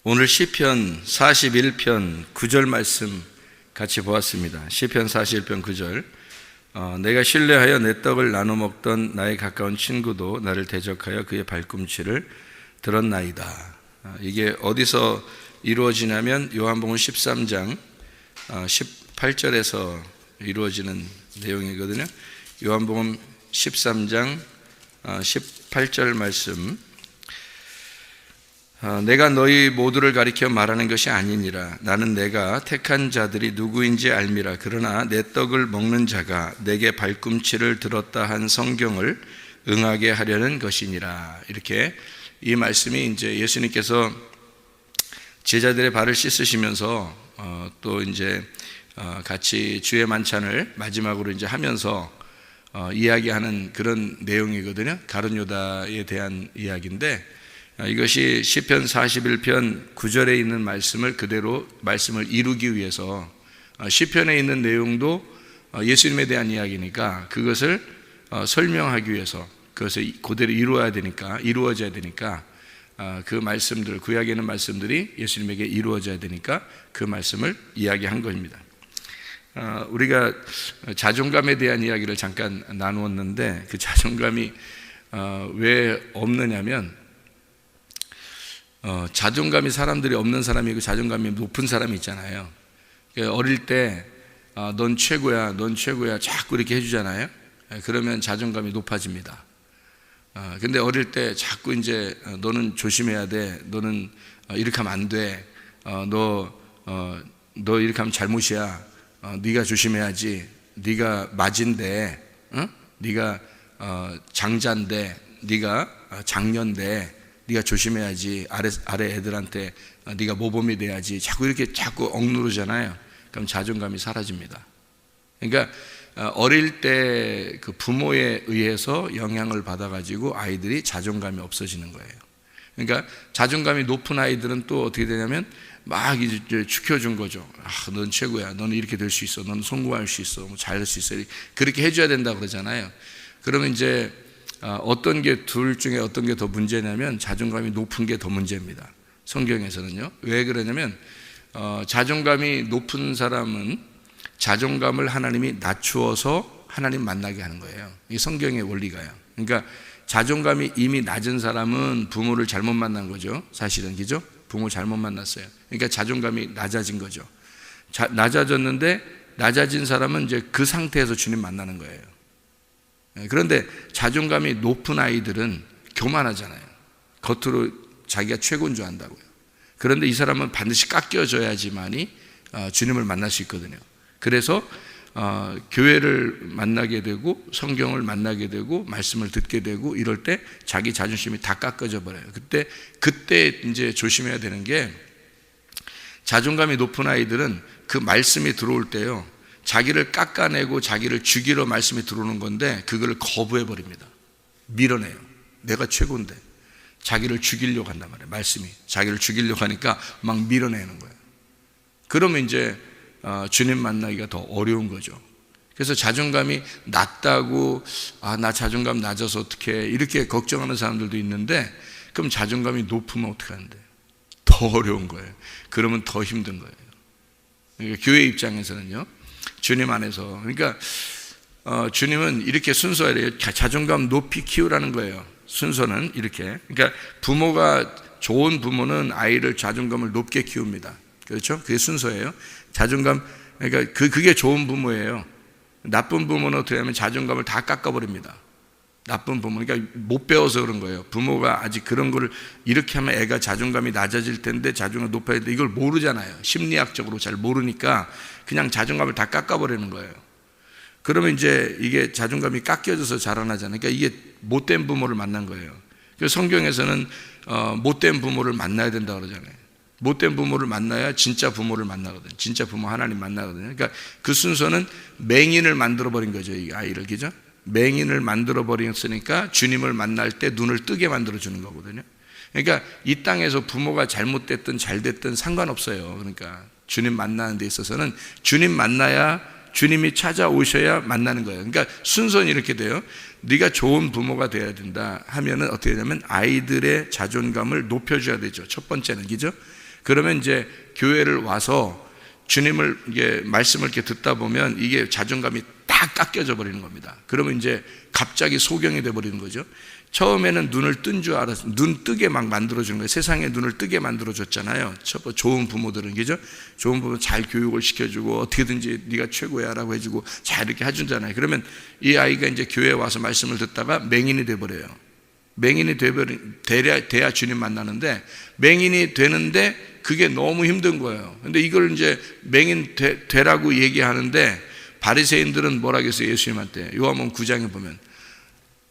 오늘 시편 41편 9절 말씀 같이 보았습니다. 시편 41편 9절. 내가 신뢰하여 내 떡을 나눠 먹던 나의 가까운 친구도 나를 대적하여 그의 발꿈치를 들었나이다. 이게 어디서 이루어지냐면 요한복음 13장 18절에서 이루어지는 내용이거든요. 요한복음 13장 18절 말씀. 내가 너희 모두를 가리켜 말하는 것이 아니니라. 나는 내가 택한 자들이 누구인지 알미라. 그러나 내 떡을 먹는 자가 내게 발꿈치를 들었다 한 성경을 응하게 하려는 것이니라. 이렇게 이 말씀이 이제 예수님께서 제자들의 발을 씻으시면서 또 이제 같이 주의 만찬을 마지막으로 이제 하면서 이야기하는 그런 내용이거든요. 가룟 유다에 대한 이야기인데, 이것이 시편 41편 9절에 있는 말씀을 그대로 말씀을 이루기 위해서 시편에 있는 내용도 예수님에 대한 이야기니까 그것을 설명하기 위해서 그것을 그대로 이루어져야 되니까 그 말씀들, 구약에 있는 말씀들이 예수님에게 이루어져야 되니까 그 말씀을 이야기한 겁니다. 우리가 자존감에 대한 이야기를 잠깐 나누었는데, 그 자존감이 왜 없느냐면 자존감이 사람들이 없는 사람이고 자존감이 높은 사람이 있잖아요. 어릴 때 넌 최고야, 넌 최고야 자꾸 이렇게 해주잖아요. 그러면 자존감이 높아집니다. 근데 어릴 때 자꾸 이제 너는 조심해야 돼, 너는 이렇게 하면 안 돼, 너 이렇게 하면 잘못이야, 네가 조심해야지, 네가 맞인데, 네가 장자인데, 네가 장녀인데 네가 조심해야지, 아래 애들한테 네가 모범이 돼야지, 자꾸 억누르잖아요. 그럼 자존감이 사라집니다. 그러니까 어릴 때 그 부모에 의해서 영향을 받아가지고 아이들이 자존감이 없어지는 거예요. 그러니까 자존감이 높은 아이들은 또 어떻게 되냐면 막 이제 축혀준 거죠. 넌 최고야, 너는 이렇게 될 수 있어, 너는 성공할 수 있어, 뭐 잘할 수 있어, 그렇게 해줘야 된다고 그러잖아요. 그러면 이제 어떤 게 둘 중에 어떤 게 더 문제냐면 자존감이 높은 게 더 문제입니다. 성경에서는요. 왜 그러냐면 자존감이 높은 사람은 자존감을 하나님이 낮추어서 하나님 만나게 하는 거예요. 이게 성경의 원리가요. 그러니까 자존감이 이미 낮은 사람은 부모를 잘못 만난 거죠. 사실은, 그죠? 부모 잘못 만났어요. 그러니까 자존감이 낮아진 거죠. 낮아졌는데 낮아진 사람은 이제 그 상태에서 주님 만나는 거예요. 그런데 자존감이 높은 아이들은 교만하잖아요. 겉으로 자기가 최고인 줄 안다고요. 그런데 이 사람은 반드시 깎여져야지만이 주님을 만날 수 있거든요. 그래서 교회를 만나게 되고 성경을 만나게 되고 말씀을 듣게 되고 이럴 때 자기 자존심이 다 깎아져 버려요. 그때 이제 조심해야 되는 게, 자존감이 높은 아이들은 그 말씀이 들어올 때요, 자기를 깎아내고 자기를 죽이러 말씀이 들어오는 건데 그걸 거부해 버립니다. 밀어내요. 내가 최고인데. 자기를 죽이려고 한단 말이에요. 말씀이 자기를 죽이려고 하니까 막 밀어내는 거예요. 그러면 이제 주님 만나기가 더 어려운 거죠. 그래서 자존감이 낮다고 나 자존감 낮아서 어떡해 이렇게 걱정하는 사람들도 있는데, 그럼 자존감이 높으면 어떻게 하는데? 더 어려운 거예요. 그러면 더 힘든 거예요. 그러니까 교회 입장에서는요, 주님 안에서, 그러니까 주님은 이렇게 순서예요. 자존감 높이 키우라는 거예요. 순서는 이렇게. 그러니까 부모가, 좋은 부모는 아이를 자존감을 높게 키웁니다. 그렇죠? 그게 순서예요. 자존감, 그러니까 그게 좋은 부모예요. 나쁜 부모는 어떻게 하면 자존감을 다 깎아버립니다. 나쁜 부모, 그러니까 못 배워서 그런 거예요. 부모가 아직 그런 거를 이렇게 하면 애가 자존감이 낮아질 텐데, 자존감 높아야 돼, 이걸 모르잖아요. 심리학적으로 잘 모르니까 그냥 자존감을 다 깎아버리는 거예요. 그러면 이제 이게 자존감이 깎여져서 자라나잖아요. 그러니까 이게 못된 부모를 만난 거예요. 그래서 성경에서는 못된 부모를 만나야 된다고 그러잖아요. 못된 부모를 만나야 진짜 부모를 만나거든요. 진짜 부모 하나님 만나거든요. 그러니까 그 순서는 맹인을 만들어버린 거죠, 이 아이를. 그죠? 맹인을 만들어버렸으니까 주님을 만날 때 눈을 뜨게 만들어주는 거거든요. 그러니까 이 땅에서 부모가 잘못됐든 잘됐든 상관없어요. 그러니까 주님 만나는 데 있어서는 주님 만나야, 주님이 찾아오셔야 만나는 거예요. 그러니까 순서는 이렇게 돼요. 네가 좋은 부모가 돼야 된다 하면은 어떻게 되냐면 아이들의 자존감을 높여줘야 되죠. 첫 번째는, 그죠? 그러면 이제 교회를 와서 주님을 이게 말씀을 이렇게 듣다 보면 이게 자존감이 딱 깎여져 버리는 겁니다. 그러면 이제 갑자기 소경이 돼 버리는 거죠. 처음에는 눈을 뜬 줄 알았어요. 눈 뜨게 막 만들어주는 거예요. 세상에 눈을 뜨게 만들어줬잖아요. 좋은 부모들은, 그죠? 좋은 부모 잘 교육을 시켜주고 어떻게든지 네가 최고야 라고 해주고 잘 이렇게 해주잖아요. 그러면 이 아이가 이제 교회에 와서 말씀을 듣다가 맹인이 돼버려요. 맹인이 돼야 주님 만나는데, 맹인이 되는데 그게 너무 힘든 거예요. 근데 이걸 이제 맹인 되라고 얘기하는데 바리새인들은 뭐라 그랬어요? 예수님한테. 요한복음 9장에 보면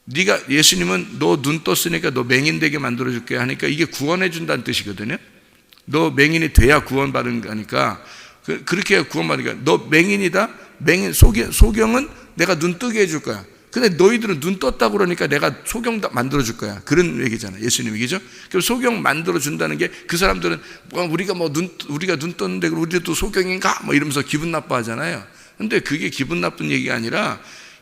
네가, 예수님은 너 눈 떴으니까 너 맹인 되게 만들어줄게 하니까 이게 구원해 준다는 뜻이거든요. 너 맹인이 돼야 구원받은 거니까, 그렇게 구원받으니까 너 맹인이다? 맹인, 소경은 내가 눈 뜨게 해줄 거야. 근데 너희들은 눈 떴다고 그러니까 내가 소경 만들어줄 거야. 그런 얘기잖아요. 예수님 얘기죠. 그럼 소경 만들어준다는 게, 그 사람들은 우리가 눈 떴는데 우리도 소경인가? 뭐 이러면서 기분 나빠하잖아요. 근데 그게 기분 나쁜 얘기가 아니라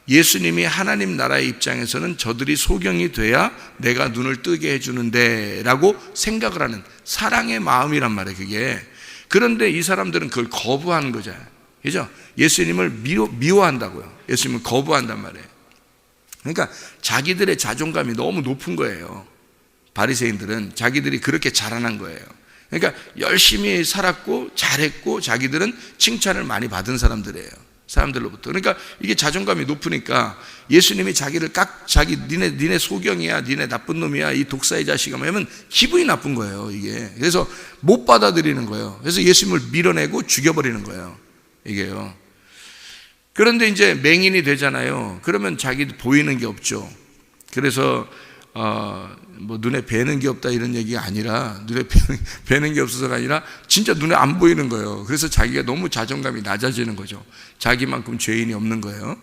예수님이 하나님 나라의 입장에서는 저들이 소경이 돼야 내가 눈을 뜨게 해주는데 라고 생각을 하는 사랑의 마음이란 말이에요, 그게. 그런데 이 사람들은 그걸 거부하는 거잖아요. 그죠? 예수님을 미워한다고요. 예수님을 거부한단 말이에요. 그러니까 자기들의 자존감이 너무 높은 거예요. 바리새인들은 자기들이 그렇게 자라난 거예요. 그러니까 열심히 살았고 잘했고 자기들은 칭찬을 많이 받은 사람들로부터. 그러니까 이게 자존감이 높으니까 예수님이 자기를 니네 소경이야, 니네 나쁜 놈이야, 이 독사의 자식아 하면 기분이 나쁜 거예요, 이게. 그래서 못 받아들이는 거예요. 그래서 예수님을 밀어내고 죽여버리는 거예요, 이게요. 그런데 이제 맹인이 되잖아요. 그러면 자기 보이는 게 없죠. 그래서 뭐 눈에 뵈는 게 없다 이런 얘기가 아니라, 눈에 뵈는 게 없어서가 아니라 진짜 눈에 안 보이는 거예요. 그래서 자기가 너무 자존감이 낮아지는 거죠. 자기만큼 죄인이 없는 거예요.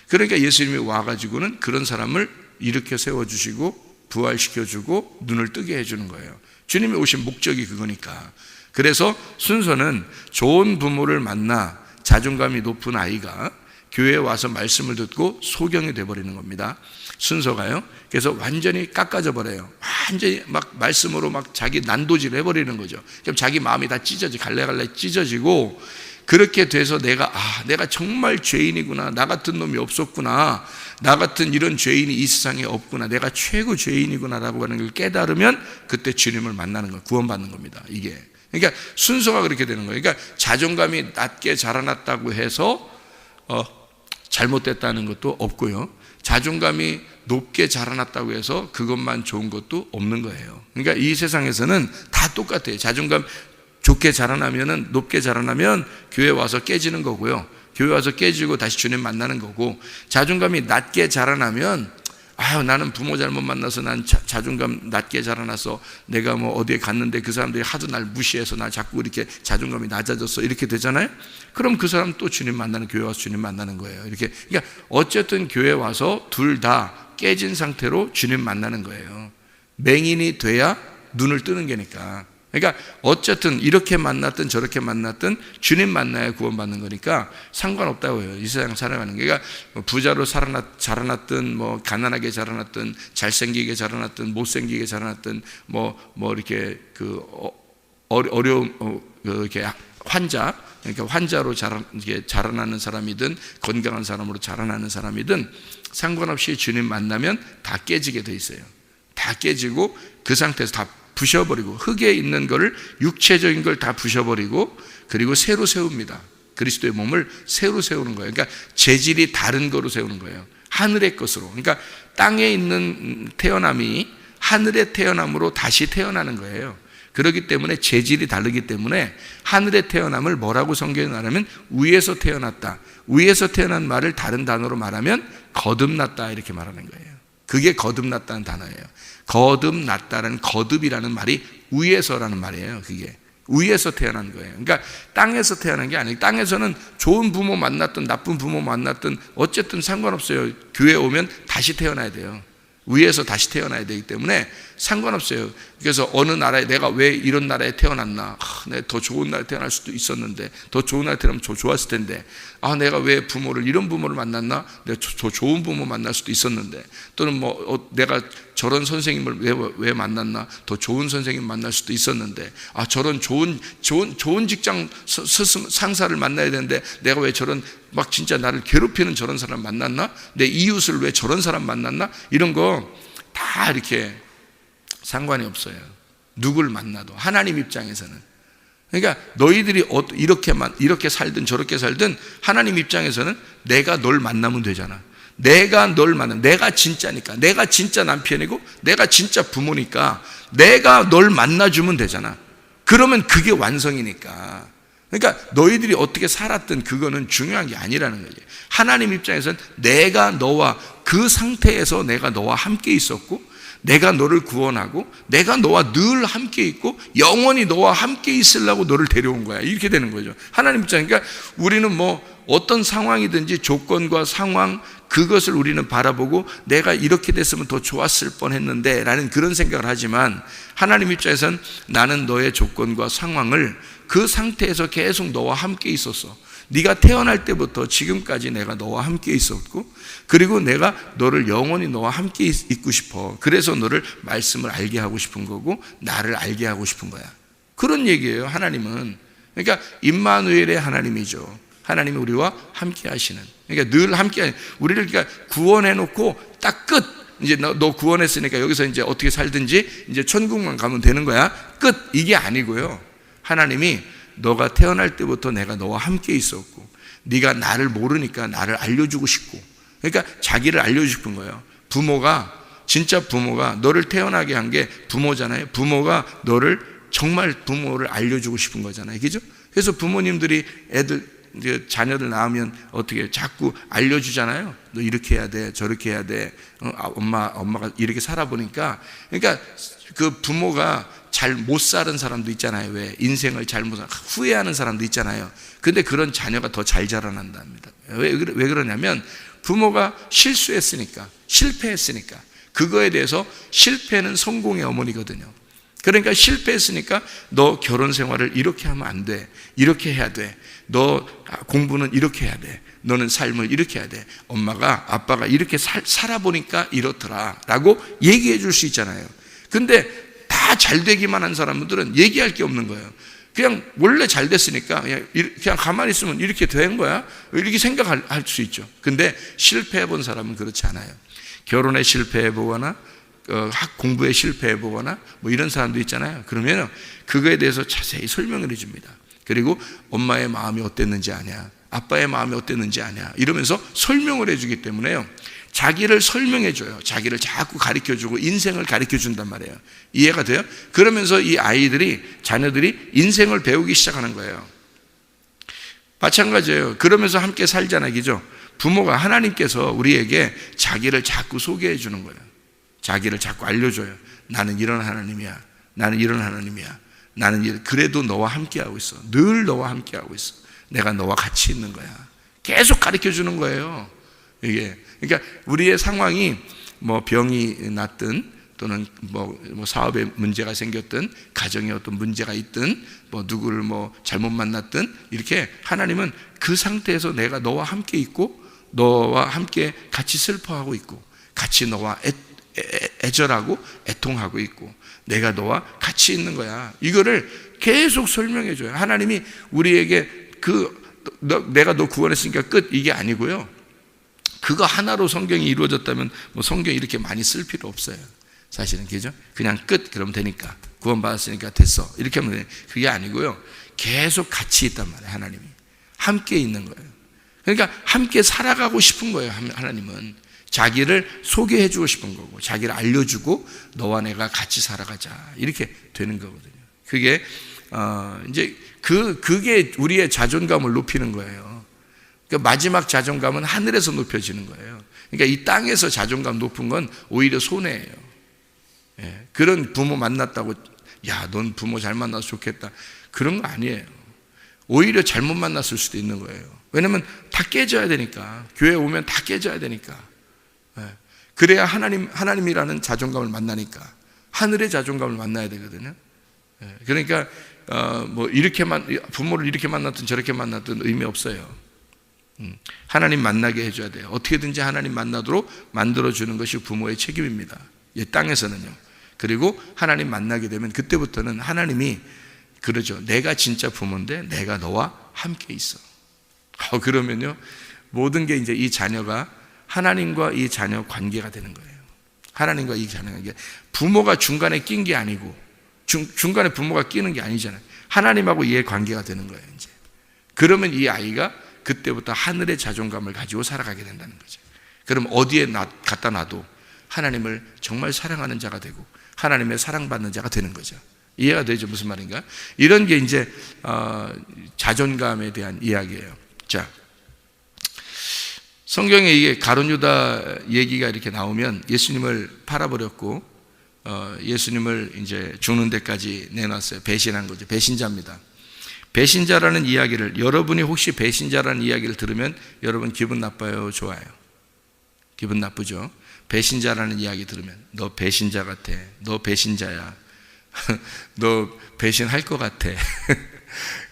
그러니까 예수님이 와가지고는 그런 사람을 일으켜 세워주시고 부활시켜주고 눈을 뜨게 해주는 거예요. 주님이 오신 목적이 그거니까. 그래서 순서는 좋은 부모를 만나 자존감이 높은 아이가 교회에 와서 말씀을 듣고 소경이 돼버리는 겁니다. 순서가요. 그래서 완전히 깎아져 버려요. 완전히 막 말씀으로 막 자기 난도질 해버리는 거죠. 그럼 자기 마음이 다 갈래갈래 찢어지고, 그렇게 돼서 내가 정말 죄인이구나, 나 같은 놈이 없었구나, 나 같은 이런 죄인이 이 세상에 없구나, 내가 최고 죄인이구나 라고 하는 걸 깨달으면 그때 주님을 만나는 거예요. 구원받는 겁니다, 이게. 그러니까 순서가 그렇게 되는 거예요. 그러니까 자존감이 낮게 자라났다고 해서 잘못됐다는 것도 없고요. 자존감이 높게 자라났다고 해서 그것만 좋은 것도 없는 거예요. 그러니까 이 세상에서는 다 똑같아요. 자존감 좋게 자라나면은, 높게 자라나면 교회 와서 깨지는 거고요. 교회 와서 깨지고 다시 주님 만나는 거고, 자존감이 낮게 자라나면 나는 부모 잘못 만나서 난 자존감 낮게 자라나서 내가 뭐 어디에 갔는데 그 사람들이 하도 날 무시해서 나 자꾸 이렇게 자존감이 낮아졌어, 이렇게 되잖아요. 그럼 그 사람 또 주님 만나는, 교회 와서 주님 만나는 거예요. 이렇게. 그러니까 어쨌든 교회 와서 둘 다 깨진 상태로 주님 만나는 거예요. 맹인이 돼야 눈을 뜨는 게니까. 그러니까 어쨌든 이렇게 만났든 저렇게 만났든 주님 만나야 구원받는 거니까 상관없다고요, 이 세상 살아가는 게. 그러니까 부자로 자라났든 뭐 가난하게 자라났든 잘생기게 자라났든 못생기게 자라났든 뭐 이렇게 어려움, 이렇게 그러니까 환자로 자라나는 사람이든 건강한 사람으로 자라나는 사람이든 상관없이 주님 만나면 다 깨지게 돼 있어요. 다 깨지고 그 상태에서 다 부셔버리고, 흙에 있는 거를, 육체적인 걸 다 부셔버리고, 그리고 새로 세웁니다. 그리스도의 몸을 새로 세우는 거예요. 그러니까 재질이 다른 거로 세우는 거예요. 하늘의 것으로. 그러니까 땅에 있는 태어남이 하늘의 태어남으로 다시 태어나는 거예요. 그렇기 때문에 재질이 다르기 때문에 하늘의 태어남을 뭐라고 성경에 말하면 위에서 태어났다. 위에서 태어난 말을 다른 단어로 말하면 거듭났다, 이렇게 말하는 거예요. 그게 거듭났다는 단어예요. 거듭났다는, 거듭이라는 말이 위에서라는 말이에요. 그게 위에서 태어난 거예요. 그러니까 땅에서 태어난 게 아니에요. 땅에서는 좋은 부모 만났든 나쁜 부모 만났든 어쨌든 상관없어요. 교회 오면 다시 태어나야 돼요. 위에서 다시 태어나야 되기 때문에 상관없어요. 그래서 어느 나라에 내가 왜 이런 나라에 태어났나, 내가 더 좋은 나라에 태어날 수도 있었는데, 더 좋은 나라에 태어나면 더 좋았을 텐데, 내가 왜 이런 부모를 만났나, 내가 더 좋은 부모 만날 수도 있었는데, 또는 내가 저런 선생님을 왜 만났나, 더 좋은 선생님 만날 수도 있었는데, 저런 좋은 직장 상사를 만나야 되는데 내가 왜 저런 막 진짜 나를 괴롭히는 저런 사람 만났나, 내 이웃을 왜 저런 사람 만났나, 이런 거 다 이렇게 상관이 없어요. 누굴 만나도 하나님 입장에서는. 그러니까 너희들이 이렇게 살든 저렇게 살든 하나님 입장에서는 내가 널 만나면 되잖아. 내가 널 만나면, 내가 진짜니까, 내가 진짜 남편이고 내가 진짜 부모니까 내가 널 만나주면 되잖아. 그러면 그게 완성이니까. 그러니까 너희들이 어떻게 살았든 그거는 중요한 게 아니라는 거지. 하나님 입장에서는 내가 너와 그 상태에서 내가 너와 함께 있었고, 내가 너를 구원하고 내가 너와 늘 함께 있고 영원히 너와 함께 있으려고 너를 데려온 거야. 이렇게 되는 거죠. 하나님 입장. 그러니까 우리는 어떤 상황이든지 조건과 상황, 그것을 우리는 바라보고 내가 이렇게 됐으면 더 좋았을 뻔했는데 라는 그런 생각을 하지만, 하나님 입장에서는 나는 너의 조건과 상황을 그 상태에서 계속 너와 함께 있었어. 네가 태어날 때부터 지금까지 내가 너와 함께 있었고, 그리고 내가 너를 영원히 너와 함께 있고 싶어. 그래서 너를 말씀을 알게 하고 싶은 거고 나를 알게 하고 싶은 거야. 그런 얘기예요. 하나님은. 그러니까 임마누엘의 하나님이죠. 하나님이 우리와 함께 하시는, 그러니까 늘 함께, 우리를 그러니까 구원해 놓고 딱 끝. 이제 너 구원했으니까 여기서 이제 어떻게 살든지 이제 천국만 가면 되는 거야. 끝. 이게 아니고요. 하나님이 너가 태어날 때부터 내가 너와 함께 있었고, 네가 나를 모르니까 나를 알려주고 싶고, 그러니까 자기를 알려주고 싶은 거예요. 진짜 부모가 너를 태어나게 한 게 부모잖아요. 부모가 너를 정말 부모를 알려주고 싶은 거잖아요. 그죠? 그래서 부모님들이 이제 자녀들 낳으면 어떻게 자꾸 알려주잖아요. 너 이렇게 해야 돼, 저렇게 해야 돼. 엄마가 이렇게 살아보니까, 그러니까 그 부모가 잘 못 사는 사람도 있잖아요. 왜? 인생을 잘못 후회하는 사람도 있잖아요. 근데 그런 자녀가 더 잘 자라난답니다. 왜 그러냐면 부모가 실수했으니까, 실패했으니까. 그거에 대해서 실패는 성공의 어머니거든요. 그러니까 실패했으니까 너 결혼 생활을 이렇게 하면 안 돼, 이렇게 해야 돼, 너 공부는 이렇게 해야 돼, 너는 삶을 이렇게 해야 돼, 아빠가 이렇게 살아보니까 이렇더라 라고 얘기해 줄 수 있잖아요. 근데 다 잘 되기만 한 사람들은 얘기할 게 없는 거예요. 그냥 원래 잘 됐으니까 그냥 가만히 있으면 이렇게 된 거야, 이렇게 생각할 수 있죠. 근데 실패해 본 사람은 그렇지 않아요. 결혼에 실패해 보거나 공부에 실패해 보거나 이런 사람도 있잖아요. 그러면 그거에 대해서 자세히 설명을 해줍니다. 그리고 엄마의 마음이 어땠는지 아냐, 아빠의 마음이 어땠는지 아냐, 이러면서 설명을 해주기 때문에요, 자기를 설명해줘요. 자기를 자꾸 가르쳐주고 인생을 가르쳐준단 말이에요. 이해가 돼요? 그러면서 이 자녀들이 인생을 배우기 시작하는 거예요. 마찬가지예요. 그러면서 함께 살잖아요. 그죠? 부모가, 하나님께서 우리에게 자기를 자꾸 소개해 주는 거예요. 자기를 자꾸 알려줘요. 나는 이런 하나님이야. 나는 이런 하나님이야. 그래도 너와 함께하고 있어. 늘 너와 함께하고 있어. 내가 너와 같이 있는 거야. 계속 가르쳐 주는 거예요. 이게. 그러니까 우리의 상황이 병이 났든, 또는 사업에 문제가 생겼든, 가정에 어떤 문제가 있든, 누구를 잘못 만났든, 이렇게 하나님은 그 상태에서 내가 너와 함께 있고, 너와 함께 같이 슬퍼하고 있고, 같이 너와 애절하고 애통하고 있고, 내가 너와 같이 있는 거야. 이거를 계속 설명해 줘요. 하나님이 우리에게 내가 너 구원했으니까 끝, 이게 아니고요. 그거 하나로 성경이 이루어졌다면 성경 이렇게 많이 쓸 필요 없어요. 사실은. 그죠? 그냥 끝, 그러면 되니까. 구원받았으니까 됐어, 이렇게 하면 돼. 그게 아니고요. 계속 같이 있단 말이에요. 하나님이 함께 있는 거예요. 그러니까 함께 살아가고 싶은 거예요. 하나님은 자기를 소개해 주고 싶은 거고, 자기를 알려주고 너와 내가 같이 살아가자, 이렇게 되는 거거든요. 그게 이제 그게 우리의 자존감을 높이는 거예요. 그러니까 마지막 자존감은 하늘에서 높여지는 거예요. 그러니까 이 땅에서 자존감 높은 건 오히려 손해예요. 예, 그런 부모 만났다고 야, 넌 부모 잘 만나서 좋겠다, 그런 거 아니에요. 오히려 잘못 만났을 수도 있는 거예요. 왜냐하면 다 깨져야 되니까. 교회 오면 다 깨져야 되니까. 예, 그래야 하나님이라는 자존감을 만나니까. 하늘의 자존감을 만나야 되거든요. 그러니까 뭐 부모를 이렇게 만났든 저렇게 만났든 의미 없어요. 하나님 만나게 해줘야 돼요. 어떻게든지 하나님 만나도록 만들어주는 것이 부모의 책임입니다. 이 땅에서는요. 그리고 하나님 만나게 되면 그때부터는 하나님이 그러죠. 내가 진짜 부모인데 내가 너와 함께 있어. 그러면요, 모든 게 이제 이 자녀가 하나님과 이 자녀 관계가 되는 거예요. 하나님과 이 자녀 관계. 부모가 중간에 낀 게 아니고, 중간에 부모가 끼는 게 아니잖아요. 하나님하고 얘 관계가 되는 거예요, 이제. 그러면 이 아이가 그때부터 하늘의 자존감을 가지고 살아가게 된다는 거죠. 그럼 어디에 갖다 놔도 하나님을 정말 사랑하는 자가 되고 하나님의 사랑받는 자가 되는 거죠. 이해가 되죠? 무슨 말인가? 이런 게 이제 자존감에 대한 이야기예요. 자, 성경에 이게 가룟 유다 얘기가 이렇게 나오면 예수님을 팔아버렸고 예수님을 이제 죽는 데까지 내놨어요. 배신한 거죠. 배신자입니다. 배신자라는 이야기를, 여러분이 혹시 배신자라는 이야기를 들으면 여러분 기분 나빠요? 좋아요? 기분 나쁘죠? 배신자라는 이야기 들으면 너 배신자 같아, 너 배신자야, 너 배신할 것 같아.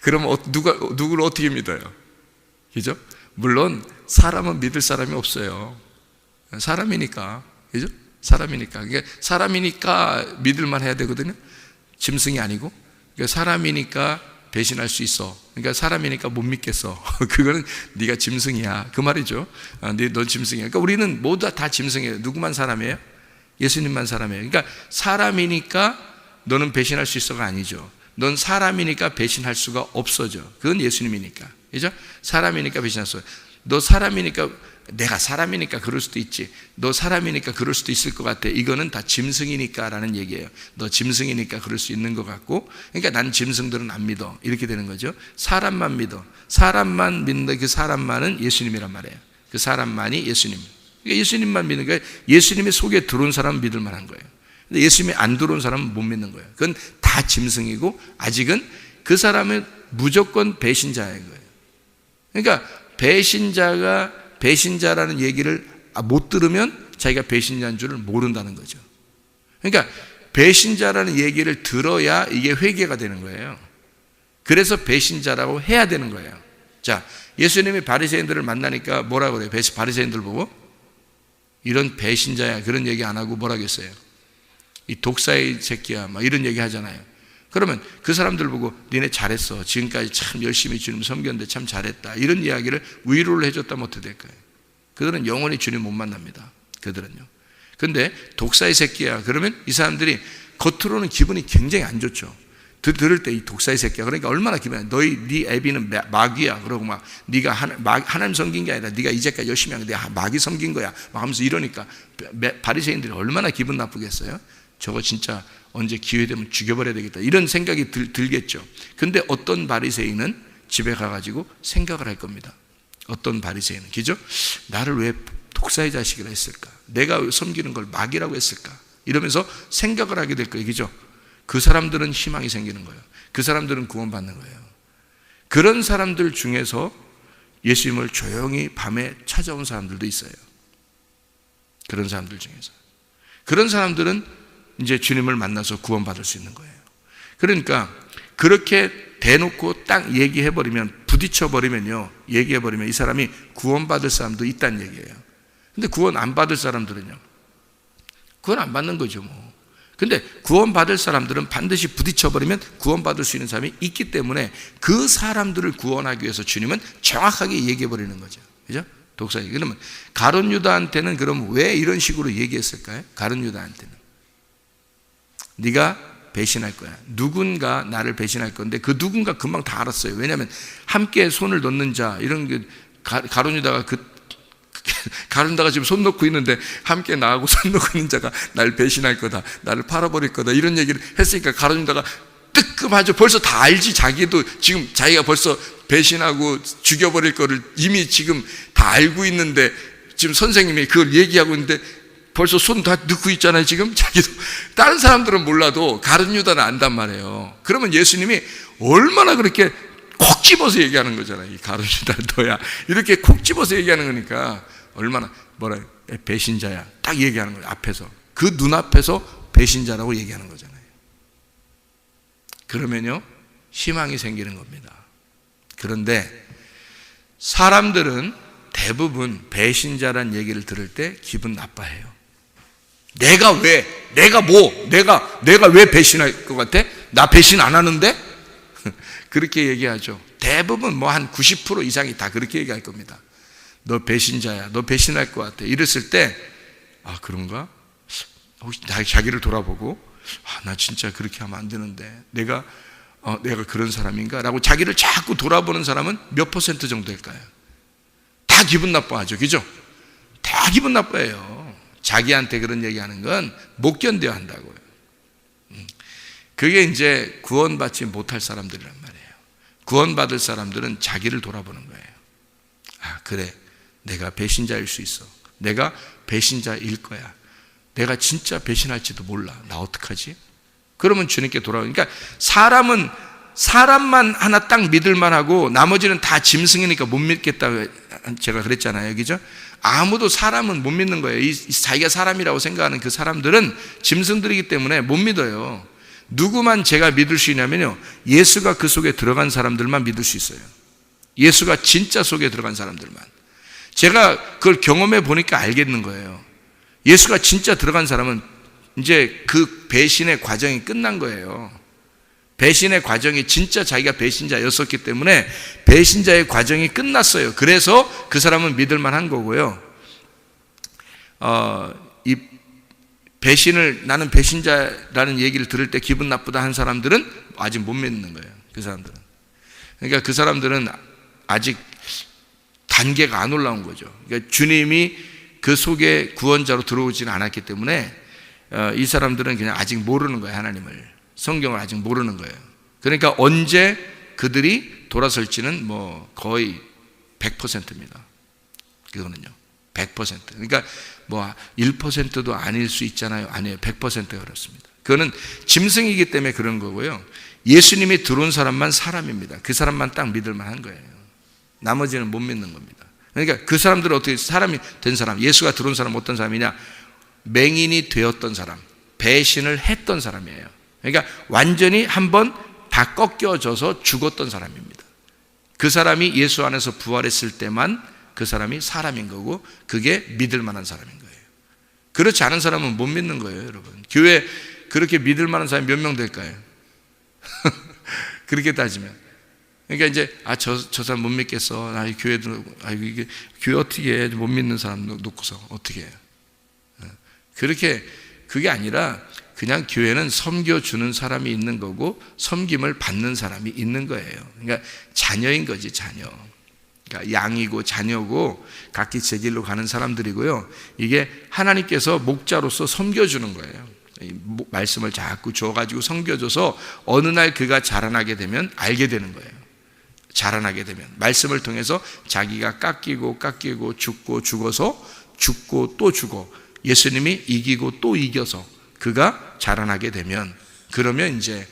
그럼 누구를 어떻게 믿어요? 그죠? 물론 사람은 믿을 사람이 없어요. 사람이니까. 그죠? 사람이니까. 그러니까 사람이니까 믿을만 해야 되거든요. 짐승이 아니고. 그러니까 사람이니까 배신할 수 있어. 그러니까 사람이니까 못 믿겠어. 그거는 네가 짐승이야. 그 말이죠. 넌 짐승이야. 그러니까 우리는 모두 다 짐승이에요. 누구만 사람이에요? 예수님만 사람이에요. 그러니까 사람이니까 너는 배신할 수 있어가 아니죠. 넌 사람이니까 배신할 수가 없어져. 그건 예수님이니까. 그죠? 사람이니까 배신할 수 없어. 너 사람이니까, 내가 사람이니까 그럴 수도 있지. 너 사람이니까 그럴 수도 있을 것 같아. 이거는 다 짐승이니까 라는 얘기예요. 너 짐승이니까 그럴 수 있는 것 같고, 그러니까 난 짐승들은 안 믿어. 이렇게 되는 거죠. 사람만 믿어. 사람만 믿는다. 그 사람만은 예수님이란 말이에요. 그 사람만이 예수님. 그러니까 예수님만 믿는 거예요. 예수님의 속에 들어온 사람은 믿을 만한 거예요. 근데 예수님이 안 들어온 사람은 못 믿는 거예요. 그건 다 짐승이고, 아직은 그 사람은 무조건 배신자인 거예요. 그러니까 배신자가 배신자라는 얘기를 못 들으면 자기가 배신자인 줄을 모른다는 거죠. 그러니까 배신자라는 얘기를 들어야 이게 회개가 되는 거예요. 그래서 배신자라고 해야 되는 거예요. 자, 예수님이 바리새인들을 만나니까 뭐라고 그래요? 바리새인들 보고 이런 배신자야, 그런 얘기 안 하고 뭐라고 했어요? 이 독사의 새끼야, 막 이런 얘기 하잖아요. 그러면 그 사람들 보고 니네 잘했어, 지금까지 참 열심히 주님 섬겼는데 참 잘했다, 이런 이야기를 위로를 해줬다면 어떻게 될까요? 그들은 영원히 주님 못 만납니다. 그들은요. 근데 독사의 새끼야 그러면 이 사람들이 겉으로는 기분이 굉장히 안 좋죠. 들을 때 이 독사의 새끼야 그러니까 얼마나 기분이, 네 애비는 마귀야, 그러고 막 네가 하나님 섬긴 게 아니라 네가 이제까지 열심히 한 게 내가 마귀 섬긴 거야 막 하면서 이러니까 바리새인들이 얼마나 기분 나쁘겠어요? 저거 진짜 언제 기회 되면 죽여버려야 되겠다, 이런 생각이 들겠죠. 근데 어떤 바리새인은 집에 가가지고 생각을 할 겁니다. 어떤 바리새인은, 그죠? 나를 왜 독사의 자식이라 했을까? 내가 섬기는 걸 마귀라고 했을까? 이러면서 생각을 하게 될 거예요. 그죠? 그 사람들은 희망이 생기는 거예요. 그 사람들은 구원받는 거예요. 그런 사람들 중에서 예수님을 조용히 밤에 찾아온 사람들도 있어요. 그런 사람들 중에서. 그런 사람들은 이제 주님을 만나서 구원받을 수 있는 거예요. 그러니까 그렇게 대놓고 딱 얘기해버리면, 부딪혀버리면요, 얘기해버리면 이 사람이 구원받을 사람도 있다는 얘기예요. 근데 구원 안 받을 사람들은요, 구원 안 받는 거죠 뭐. 근데 구원받을 사람들은 반드시 부딪혀버리면 구원받을 수 있는 사람이 있기 때문에 그 사람들을 구원하기 위해서 주님은 정확하게 얘기해버리는 거죠. 그죠? 독사기. 그러면 가룟 유다한테는 그럼 왜 이런 식으로 얘기했을까요? 가룟 유다한테는 네가 배신할 거야. 누군가 나를 배신할 건데 그 누군가 금방 다 알았어요. 왜냐하면 함께 손을 놓는 자, 이런 게 가룟 유다가 가룟 유다가 지금 손 놓고 있는데 함께 나하고 손 놓고 있는 자가 나를 배신할 거다, 나를 팔아버릴 거다, 이런 얘기를 했으니까 가룟 유다가 뜨끔하죠. 벌써 다 알지. 자기도 지금 자기가 벌써 배신하고 죽여버릴 거를 이미 지금 다 알고 있는데 지금 선생님이 그걸 얘기하고 있는데 벌써 손 다 넣고 있잖아요. 지금 자기도. 다른 사람들은 몰라도 가룟 유다는 안단 말이에요. 그러면 예수님이 얼마나 그렇게 콕 집어서 얘기하는 거잖아요. 이 가룟 유다는 너야, 이렇게 콕 집어서 얘기하는 거니까 얼마나 배신자야 딱 얘기하는 거예요. 앞에서 그 눈앞에서 배신자라고 얘기하는 거잖아요. 그러면요, 희망이 생기는 겁니다. 그런데 사람들은 대부분 배신자란 얘기를 들을 때 기분 나빠해요. 내가 왜? 내가 왜 배신할 것 같아? 나 배신 안 하는데? 그렇게 얘기하죠. 대부분 뭐 한 90% 이상이 다 그렇게 얘기할 겁니다. 너 배신자야. 너 배신할 것 같아. 이랬을 때, 아, 그런가? 혹시 자기를 돌아보고, 아, 나 진짜 그렇게 하면 안 되는데, 내가 그런 사람인가? 라고 자기를 자꾸 돌아보는 사람은 몇 % 정도일까요? 다 기분 나빠하죠. 그죠? 다 기분 나빠해요. 자기한테 그런 얘기하는 건 못 견뎌야 한다고요. 그게 이제 구원받지 못할 사람들이란 말이에요. 구원받을 사람들은 자기를 돌아보는 거예요. 아, 그래. 내가 배신자일 수 있어. 내가 배신자일 거야. 내가 진짜 배신할지도 몰라. 나 어떡하지? 그러면 주님께 돌아오니까 사람만 하나 딱 믿을만 하고 나머지는 다 짐승이니까 못 믿겠다고 제가 그랬잖아요. 그죠? 아무도 사람은 못 믿는 거예요. 자기가 사람이라고 생각하는 그 사람들은 짐승들이기 때문에 못 믿어요. 누구만 제가 믿을 수 있냐면요, 예수가 그 속에 들어간 사람들만 믿을 수 있어요. 예수가 진짜 속에 들어간 사람들만. 제가 그걸 경험해 보니까 알겠는 거예요. 예수가 진짜 들어간 사람은 이제 그 배신의 과정이 끝난 거예요. 배신의 과정이 진짜 자기가 배신자였었기 때문에 배신자의 과정이 끝났어요. 그래서 그 사람은 믿을 만한 거고요. 이 배신을, 나는 배신자라는 얘기를 들을 때 기분 나쁘다 한 사람들은 아직 못 믿는 거예요. 그 사람들은. 그러니까 그 사람들은 아직 단계가 안 올라온 거죠. 그러니까 주님이 그 속에 구원자로 들어오지는 않았기 때문에 이 사람들은 그냥 아직 모르는 거예요. 하나님을, 성경을 아직 모르는 거예요. 그러니까 언제 그들이 돌아설지는 뭐 거의 100%입니다. 그거는요, 100%. 그러니까 뭐 1%도 아닐 수 있잖아요. 아니에요. 100%가 그렇습니다. 그거는 짐승이기 때문에 그런 거고요. 예수님이 들어온 사람만 사람입니다. 그 사람만 딱 믿을 만한 거예요. 나머지는 못 믿는 겁니다. 그러니까 그 사람들은 어떻게, 사람이 된 사람, 예수가 들어온 사람은 어떤 사람이냐? 맹인이 되었던 사람, 배신을 했던 사람이에요. 그러니까 완전히 한번 다 꺾여져서 죽었던 사람입니다. 그 사람이 예수 안에서 부활했을 때만 그 사람이 사람인 거고, 그게 믿을 만한 사람인 거예요. 그렇지 않은 사람은 못 믿는 거예요, 여러분. 교회 그렇게 믿을 만한 사람이 몇 명 될까요? 그렇게 따지면. 그러니까 이제 저 사람 못 믿겠어. 교회도 이게 교회 어떻게 해? 못 믿는 사람 놓고서 어떻게 해요? 그렇게, 그게 아니라 그냥 교회는 섬겨주는 사람이 있는 거고 섬김을 받는 사람이 있는 거예요. 그러니까 자녀인 거지, 자녀. 그러니까 양이고 자녀고 각기 제 길로 가는 사람들이고요. 이게 하나님께서 목자로서 섬겨주는 거예요. 말씀을 자꾸 줘가지고 섬겨줘서 어느 날 그가 자라나게 되면 알게 되는 거예요. 자라나게 되면 말씀을 통해서 자기가 깎이고 죽고 죽어서 죽고 또 죽어, 예수님이 이기고 또 이겨서 그가 자라나게 되면, 그러면 이제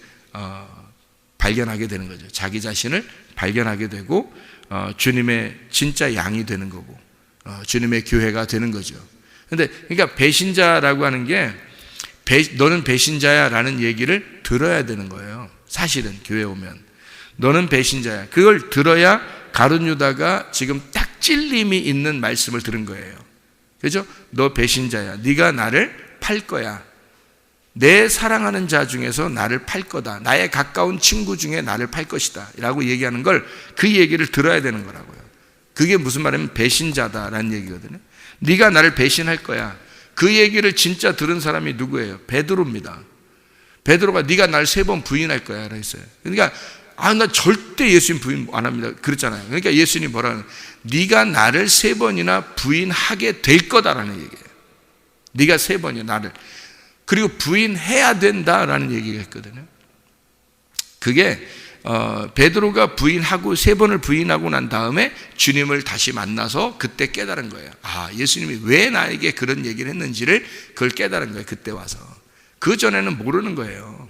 발견하게 되는 거죠. 자기 자신을 발견하게 되고 주님의 진짜 양이 되는 거고 주님의 교회가 되는 거죠. 그러니까 배신자라고 하는 게 너는 배신자야 라는 얘기를 들어야 되는 거예요. 사실은 교회 오면 너는 배신자야, 그걸 들어야 가룟 유다가 지금 딱 찔림이 있는 말씀을 들은 거예요. 그죠? 너 배신자야. 네가 나를 팔 거야. 내 사랑하는 자 중에서 나를 팔 거다. 나의 가까운 친구 중에 나를 팔 것이다 라고 얘기하는 걸, 그 얘기를 들어야 되는 거라고요. 그게 무슨 말이냐면 배신자다라는 얘기거든요. 네가 나를 배신할 거야. 그 얘기를 진짜 들은 사람이 누구예요? 베드로입니다. 베드로가 네가 날 3번 부인할 거야 라고 했어요. 그러니까 나 절대 예수님 부인 안 합니다 그랬잖아요. 그러니까 예수님 뭐라 하는, 네가 나를 3번이나 부인하게 될 거다라는 얘기예요. 네가 3번이나 나를, 그리고 부인해야 된다라는 얘기가 있거든요. 그게 베드로가 부인하고 3번을 부인하고 난 다음에 주님을 다시 만나서 그때 깨달은 거예요. 아, 예수님이 왜 나에게 그런 얘기를 했는지를 그걸 깨달은 거예요. 그때 와서. 그 전에는 모르는 거예요.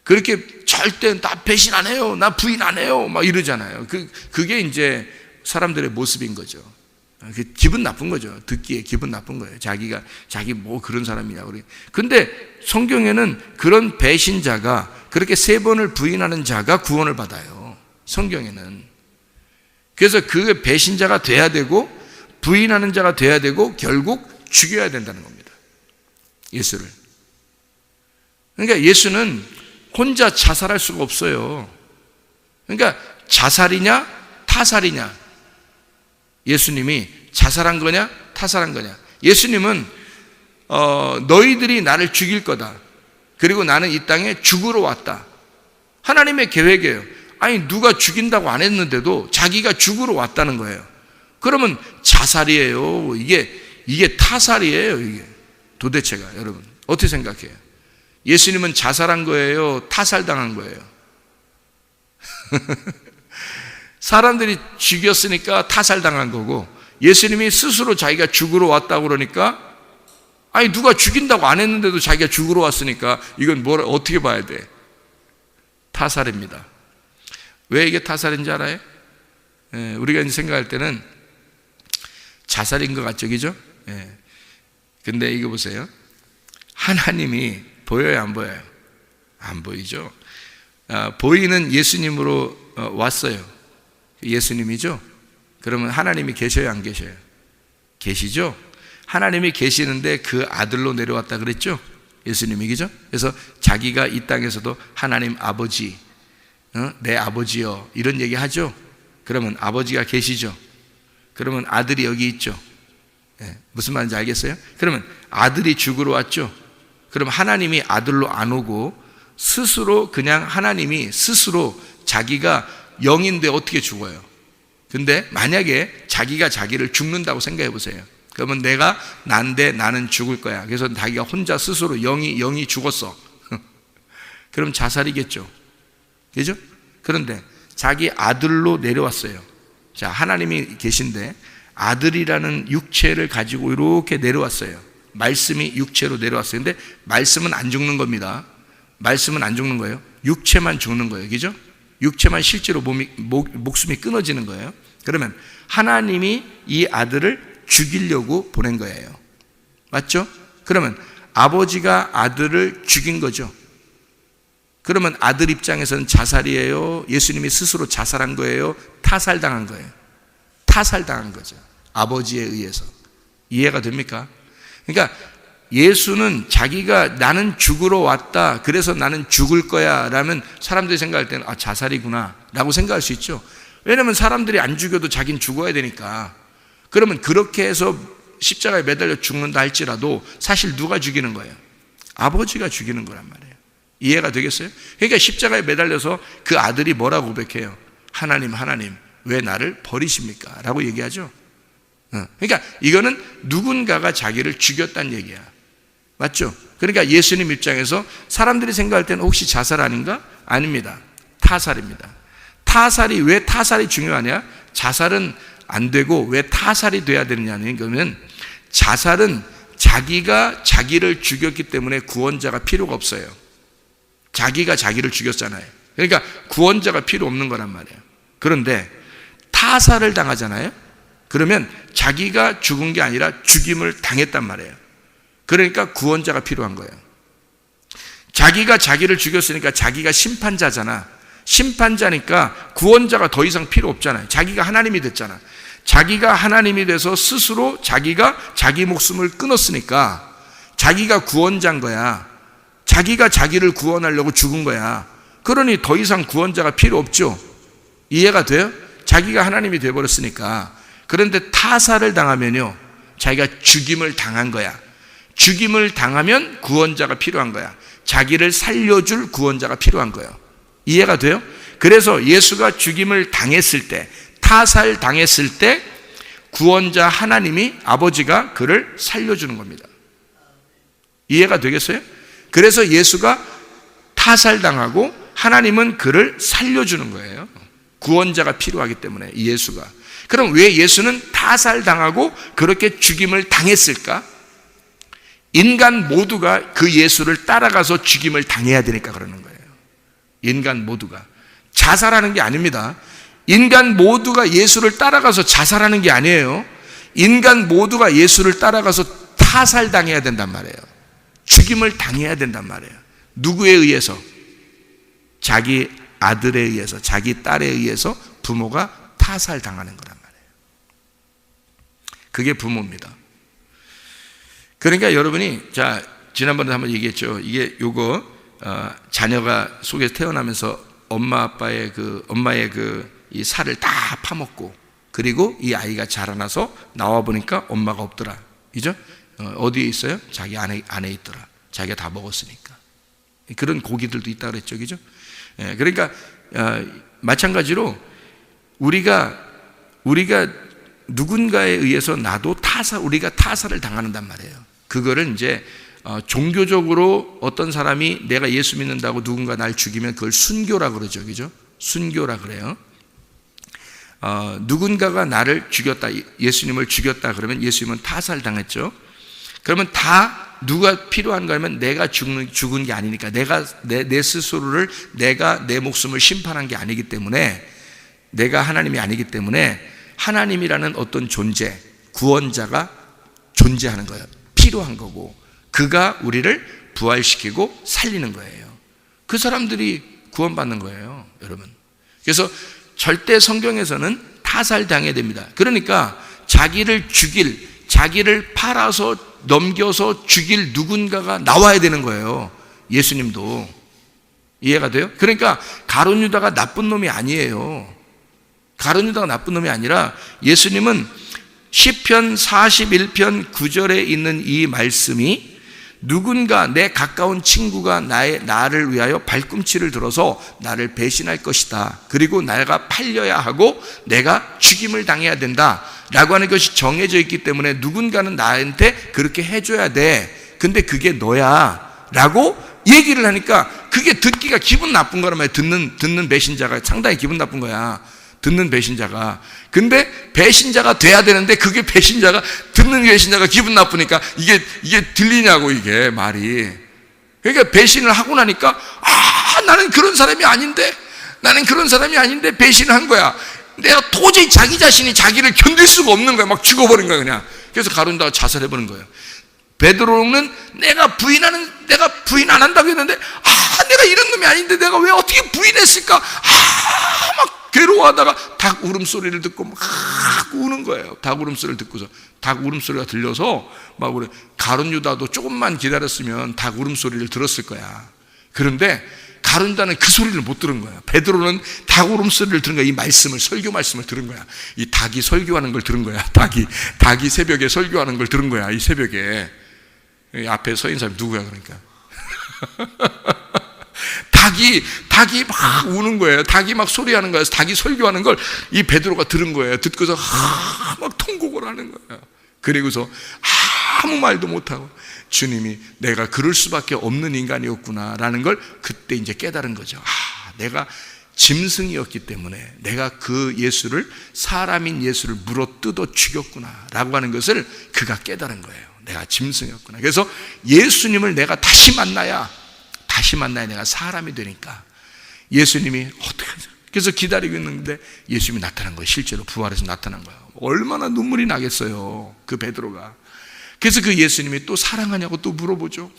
그렇게 절대 나 배신 안 해요, 나 부인 안 해요 막 이러잖아요. 그게 이제 사람들의 모습인 거죠. 기분 나쁜 거죠. 듣기에 기분 나쁜 거예요. 자기 뭐 그런 사람이냐. 근데 성경에는 그런 배신자가, 그렇게 3번을 부인하는 자가 구원을 받아요. 성경에는. 그래서 그 배신자가 돼야 되고, 부인하는 자가 돼야 되고, 결국 죽여야 된다는 겁니다. 예수를. 그러니까 예수는 혼자 자살할 수가 없어요. 그러니까 자살이냐 타살이냐. 예수님이 자살한 거냐 타살한 거냐. 예수님은 너희들이 나를 죽일 거다. 그리고 나는 이 땅에 죽으러 왔다. 하나님의 계획이에요. 아니 누가 죽인다고 안 했는데도 자기가 죽으러 왔다는 거예요. 그러면 자살이에요. 이게 타살이에요. 이게 도대체가. 여러분 어떻게 생각해요? 예수님은 자살한 거예요? 타살당한 거예요? 사람들이 죽였으니까 타살당한 거고, 예수님이 스스로 자기가 죽으러 왔다고 그러니까, 아니 누가 죽인다고 안 했는데도 자기가 죽으러 왔으니까 이건 어떻게 봐야 돼? 타살입니다. 왜 이게 타살인지 알아요? 우리가 이제 생각할 때는 자살인 것 같죠, 그죠? 근데 이거 보세요. 하나님이 보여요, 안 보여요? 안 보이죠? 보이는 예수님으로 왔어요. 예수님이죠? 그러면 하나님이 계셔요, 안 계셔요? 계시죠? 하나님이 계시는데 그 아들로 내려왔다 그랬죠? 예수님이, 그죠? 그래서 자기가 이 땅에서도 하나님 아버지, 내 아버지요, 이런 얘기 하죠? 그러면 아버지가 계시죠? 그러면 아들이 여기 있죠? 무슨 말인지 알겠어요? 그러면 아들이 죽으러 왔죠? 그럼 하나님이 아들로 안 오고 스스로, 그냥 하나님이 스스로 자기가 영인데 어떻게 죽어요? 근데 만약에 자기가 자기를 죽는다고 생각해 보세요. 그러면 내가 난데 나는 죽을 거야. 그래서 자기가 혼자 스스로 영이 죽었어. 그럼 자살이겠죠. 그죠? 그런데 자기 아들로 내려왔어요. 자, 하나님이 계신데 아들이라는 육체를 가지고 이렇게 내려왔어요. 말씀이 육체로 내려왔어요. 근데 말씀은 안 죽는 겁니다. 말씀은 안 죽는 거예요. 육체만 죽는 거예요. 그죠? 육체만 실제로 목숨이 끊어지는 거예요. 그러면 하나님이 이 아들을 죽이려고 보낸 거예요. 맞죠? 그러면 아버지가 아들을 죽인 거죠. 그러면 아들 입장에서는 자살이에요? 예수님이 스스로 자살한 거예요? 타살당한 거예요? 타살당한 거죠. 아버지에 의해서. 이해가 됩니까? 그러니까 예수는 자기가 나는 죽으러 왔다, 그래서 나는 죽을 거야 라면 사람들이 생각할 때는 자살이구나 라고 생각할 수 있죠. 왜냐하면 사람들이 안 죽여도 자기는 죽어야 되니까. 그러면 그렇게 해서 십자가에 매달려 죽는다 할지라도 사실 누가 죽이는 거예요? 아버지가 죽이는 거란 말이에요. 이해가 되겠어요? 그러니까 십자가에 매달려서 그 아들이 뭐라고 고백해요? 하나님 왜 나를 버리십니까? 라고 얘기하죠. 그러니까 이거는 누군가가 자기를 죽였다는 얘기야. 맞죠? 그러니까 예수님 입장에서 사람들이 생각할 때는 혹시 자살 아닌가? 아닙니다. 타살입니다. 타살이, 왜 타살이 중요하냐? 자살은 안 되고 왜 타살이 돼야 되느냐는 거면, 자살은 자기가 자기를 죽였기 때문에 구원자가 필요가 없어요. 자기가 자기를 죽였잖아요. 그러니까 구원자가 필요 없는 거란 말이에요. 그런데 타살을 당하잖아요. 그러면 자기가 죽은 게 아니라 죽임을 당했단 말이에요. 그러니까 구원자가 필요한 거예요. 자기가 자기를 죽였으니까 자기가 심판자잖아. 심판자니까 구원자가 더 이상 필요 없잖아요. 자기가 하나님이 됐잖아. 자기가 하나님이 돼서 스스로 자기가 자기 목숨을 끊었으니까 자기가 구원자인 거야. 자기가 자기를 구원하려고 죽은 거야. 그러니 더 이상 구원자가 필요 없죠. 이해가 돼요? 자기가 하나님이 돼버렸으니까. 그런데 타살을 당하면요, 자기가 죽임을 당한 거야. 죽임을 당하면 구원자가 필요한 거야. 자기를 살려줄 구원자가 필요한 거예요. 이해가 돼요? 그래서 예수가 죽임을 당했을 때, 타살 당했을 때 구원자 하나님이, 아버지가 그를 살려주는 겁니다. 이해가 되겠어요? 그래서 예수가 타살당하고 하나님은 그를 살려주는 거예요. 구원자가 필요하기 때문에 예수가. 그럼 왜 예수는 타살당하고 그렇게 죽임을 당했을까? 인간 모두가 그 예수를 따라가서 죽임을 당해야 되니까 그러는 거예요. 인간 모두가. 자살하는 게 아닙니다. 인간 모두가 예수를 따라가서 자살하는 게 아니에요. 인간 모두가 예수를 따라가서 타살당해야 된단 말이에요. 죽임을 당해야 된단 말이에요. 누구에 의해서? 자기 아들에 의해서, 자기 딸에 의해서 부모가 타살당하는 거란 말이에요. 그게 부모입니다. 그러니까 여러분이, 자, 지난번에 한번 얘기했죠. 이게 자녀가 속에서 태어나면서 엄마의 이 살을 다 파먹고, 그리고 이 아이가 자라나서 나와 보니까 엄마가 없더라. 그죠? 어디에 있어요? 자기 안에 있더라. 자기가 다 먹었으니까. 그런 고기들도 있다 그랬죠. 그죠? 그러니까 마찬가지로 우리가 누군가에 의해서 우리가 타살을 당한단 말이에요. 그거를 이제 종교적으로 어떤 사람이 내가 예수 믿는다고 누군가 날 죽이면 그걸 순교라 그러죠. 그죠? 순교라 그래요. 누군가가 나를 죽였다, 예수님을 죽였다 그러면 예수님은 타살당했죠. 그러면 다 누가 필요한가 하면 내가 죽은 게 아니니까, 내 스스로를, 내가 내 목숨을 심판한 게 아니기 때문에, 내가 하나님이 아니기 때문에 하나님이라는 어떤 존재, 구원자가 존재하는 거예요. 필요한 거고, 그가 우리를 부활시키고 살리는 거예요. 그 사람들이 구원받는 거예요, 여러분. 그래서 절대 성경에서는 타살당해야 됩니다. 그러니까 자기를 팔아서 넘겨서 죽일 누군가가 나와야 되는 거예요. 예수님도. 이해가 돼요? 그러니까 가룟 유다가 나쁜 놈이 아니에요. 가룟 유다가 나쁜 놈이 아니라, 예수님은 시편 41편 9절에 있는 이 말씀이, 누군가, 내 가까운 친구가 나를 위하여 발꿈치를 들어서 나를 배신할 것이다, 그리고 내가 팔려야 하고 내가 죽임을 당해야 된다 라고 하는 것이 정해져 있기 때문에 누군가는 나한테 그렇게 해줘야 돼. 근데 그게 너야 라고 얘기를 하니까 그게 듣기가 기분 나쁜 거란 말이에요. 듣는 배신자가 상당히 기분 나쁜 거야. 듣는 배신자가. 근데 배신자가 돼야 되는데, 그게 듣는 배신자가 기분 나쁘니까 이게 들리냐고, 이게 말이. 그러니까 배신을 하고 나니까, 나는 그런 사람이 아닌데 배신을 한 거야. 내가 도저히 자기 자신이 자기를 견딜 수가 없는 거야. 막 죽어버린 거야, 그냥. 그래서 가룟 유다가 자살해버린 거예요. 베드로는 내가 부인 안 한다고 했는데, 내가 이런 놈이 아닌데 내가 왜 어떻게 부인했을까? 막 괴로워하다가 닭 울음소리를 듣고 막 우는 거예요. 닭 울음소리를 듣고서, 닭 울음소리가 들려서 막 그래. 가룟 유다도 조금만 기다렸으면 닭 울음소리를 들었을 거야. 그런데 가룟 유다는 그 소리를 못 들은 거야. 베드로는 닭 울음소리를 들은 거야. 이 말씀을, 설교 말씀을 들은 거야. 이 닭이 설교하는 걸 들은 거야. 닭이 새벽에 설교하는 걸 들은 거야. 이 새벽에. 이 앞에 서 있는 사람이 누구야, 그러니까. 닭이 막 우는 거예요. 닭이 막 소리하는 거예요. 닭이 설교하는 걸 이 베드로가 들은 거예요. 듣고서 막 통곡을 하는 거예요. 그리고서 아무 말도 못하고, 주님이 내가 그럴 수밖에 없는 인간이었구나 라는 걸 그때 이제 깨달은 거죠. 내가 짐승이었기 때문에 내가 그 예수를, 사람인 예수를 물어뜯어 죽였구나 라고 하는 것을 그가 깨달은 거예요. 내가 짐승이었구나. 그래서 예수님을 내가 다시 만나야 내가 사람이 되니까, 예수님이 어떻게 하죠? 그래서 기다리고 있는데 예수님이 나타난 거예요. 실제로 부활해서 나타난 거예요. 얼마나 눈물이 나겠어요, 그 베드로가. 그래서 그 예수님이 또 사랑하냐고 또 물어보죠.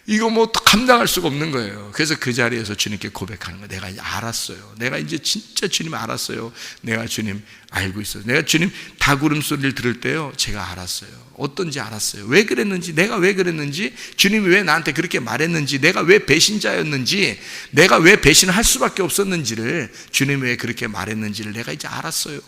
이거 뭐 감당할 수가 없는 거예요. 그래서 그 자리에서 주님께 고백하는 거예요. 내가 이제 알았어요. 내가 이제 진짜 주님 알았어요. 내가 주님 알고 있어요. 내가 주님 닭 울음소리를 들을 때요, 제가 알았어요. 어떤지 알았어요. 왜 그랬는지, 내가 왜 그랬는지, 주님이 왜 나한테 그렇게 말했는지, 내가 왜 배신자였는지, 내가 왜 배신을 할 수밖에 없었는지를, 주님이 왜 그렇게 말했는지를 내가 이제 알았어요.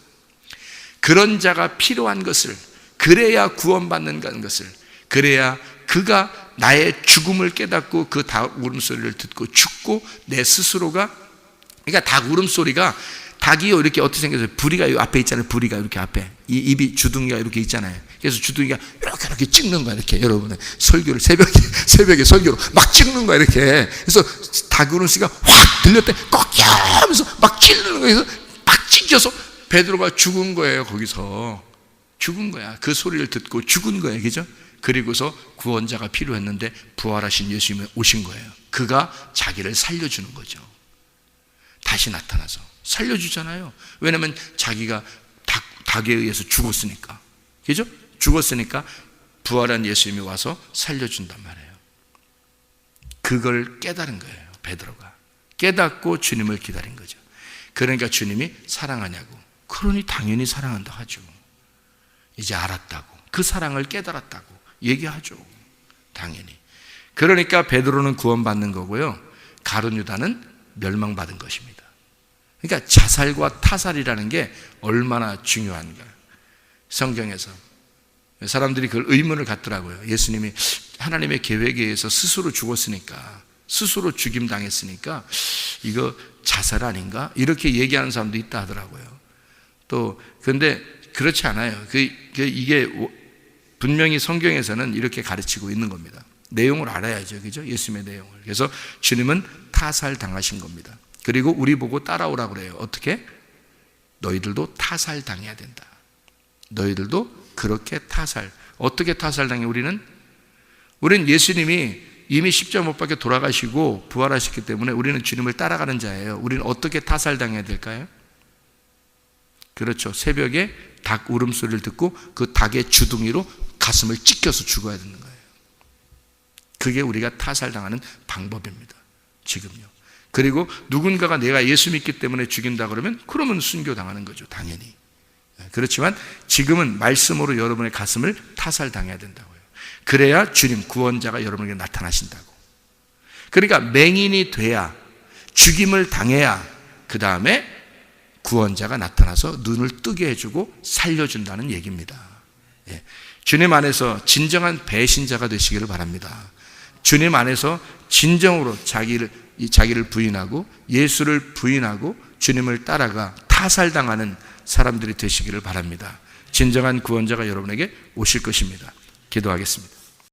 그런 자가 필요한 것을, 그래야 구원받는 것을, 그래야 그가 나의 죽음을 깨닫고 그 닭 울음소리를 듣고 죽고 내 스스로가, 그러니까 닭 울음소리가, 닭이 이렇게 어떻게 생겼어요? 부리가 이 앞에 있잖아요. 부리가 이렇게 앞에, 이 입이, 주둥이가 이렇게 있잖아요. 그래서 주둥이가 이렇게 찍는 거야. 이렇게 여러분의 설교를 새벽에 설교로 막 찍는 거야, 이렇게. 그래서 닭 울음소리가 확 들렸대. 꺾여 하면서 막 찌르는 거예요. 그래서 막 찢겨서 베드로가 죽은 거예요. 거기서 죽은 거야. 그 소리를 듣고 죽은 거예요. 그죠? 그리고서 구원자가 필요했는데 부활하신 예수님이 오신 거예요. 그가 자기를 살려주는 거죠. 다시 나타나서 살려주잖아요. 왜냐하면 자기가 닭에 의해서 죽었으니까. 그죠? 죽었으니까 부활한 예수님이 와서 살려준단 말이에요. 그걸 깨달은 거예요, 베드로가. 깨닫고 주님을 기다린 거죠. 그러니까 주님이 사랑하냐고. 그러니 당연히 사랑한다 하죠. 이제 알았다고. 그 사랑을 깨달았다고 얘기하죠. 당연히. 그러니까 베드로는 구원받는 거고요, 가룟 유다는 멸망받은 것입니다. 그러니까 자살과 타살이라는 게 얼마나 중요한가. 성경에서 사람들이 그걸 의문을 갖더라고요. 예수님이 하나님의 계획에 의해서 스스로 죽었으니까, 스스로 죽임 당했으니까 이거 자살 아닌가? 이렇게 얘기하는 사람도 있다 하더라고요. 또 근데 그렇지 않아요. 이게 분명히 성경에서는 이렇게 가르치고 있는 겁니다. 내용을 알아야죠, 그죠? 예수님의 내용을. 그래서 주님은 타살 당하신 겁니다. 그리고 우리 보고 따라오라고 그래요. 어떻게? 너희들도 타살 당해야 된다. 너희들도 그렇게 타살. 어떻게 타살 당해? 우리는 예수님이 이미 십자가 못 박혀 돌아가시고 부활하셨기 때문에 우리는 주님을 따라가는 자예요. 우리는 어떻게 타살 당해야 될까요? 그렇죠. 새벽에 닭 울음소리를 듣고 그 닭의 주둥이로 가슴을 찢겨서 죽어야 되는 거예요. 그게 우리가 타살 당하는 방법입니다. 지금요. 그리고 누군가가 내가 예수 믿기 때문에 죽인다 그러면 순교 당하는 거죠, 당연히. 그렇지만 지금은 말씀으로 여러분의 가슴을 타살 당해야 된다고요. 그래야 주님 구원자가 여러분에게 나타나신다고. 그러니까 맹인이 돼야, 죽임을 당해야 그 다음에 구원자가 나타나서 눈을 뜨게 해주고 살려준다는 얘기입니다. 주님 안에서 진정한 배신자가 되시기를 바랍니다. 주님 안에서 진정으로 자기를 부인하고 예수를 부인하고 주님을 따라가 타살당하는 사람들이 되시기를 바랍니다. 진정한 구원자가 여러분에게 오실 것입니다. 기도하겠습니다.